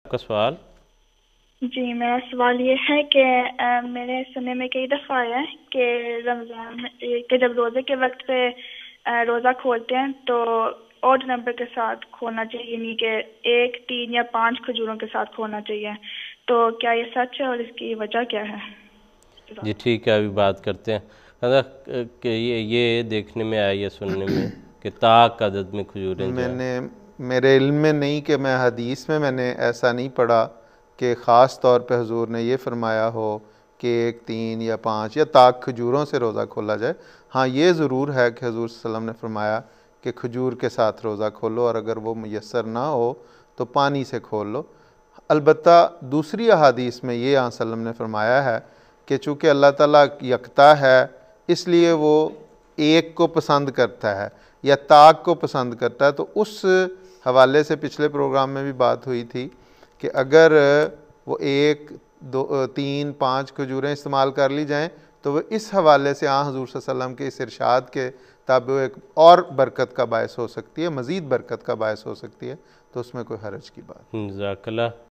आपका सवाल। जी, मेरा सवाल ये है कि मेरे सुनने में कई दफ़ा आया है कि रमज़ान में कि जब रोज़े के वक्त पे रोज़ा खोलते हैं तो ऑड नंबर के साथ खोलना चाहिए, यानी कि 1, 3 या 5 खजूरों के साथ खोलना चाहिए। तो क्या ये सच है और इसकी वजह क्या है? जी ठीक है, अभी बात करते हैं। कि ये देखने में आया, ये सुनने में कि ताक अदद में खजूरें जो हैं। मैंने मेरे इल्म में नहीं कि मैं हदीस में मैंने ऐसा नहीं पढ़ा कि ख़ास तौर पे हुजूर ने ये फरमाया हो कि 1, 3 या 5 या ताक खजूरों से रोज़ा खोला जाए। हाँ, ये ज़रूर है कि हुजूर सल्लल्लाहु अलैहि वसल्लम ने फरमाया कि खजूर के साथ रोज़ा खोलो, और अगर वो मुयस्सर ना हो तो पानी से खोल लो। अलबत्ता दूसरी अहादीस में ये आन सल्लम ने फरमाया है कि चूँकि अल्लाह ताला यकता है, इसलिए वो एक को पसंद करता है या ताक को पसंद करता है। तो उस हवाले से पिछले प्रोग्राम में भी बात हुई थी कि अगर वो 1, 2, 3, 5 खजूरें इस्तेमाल कर ली जाएं तो वो इस हवाले से हज़ूर सल्लल्लाहु अलैहि वसल्लम के इस इरशाद के ताबे एक और बरकत का बायस हो सकती है, मज़ीद बरकत का बायस हो सकती है। तो उसमें कोई हरज की बात। जज़ाकल्लाह।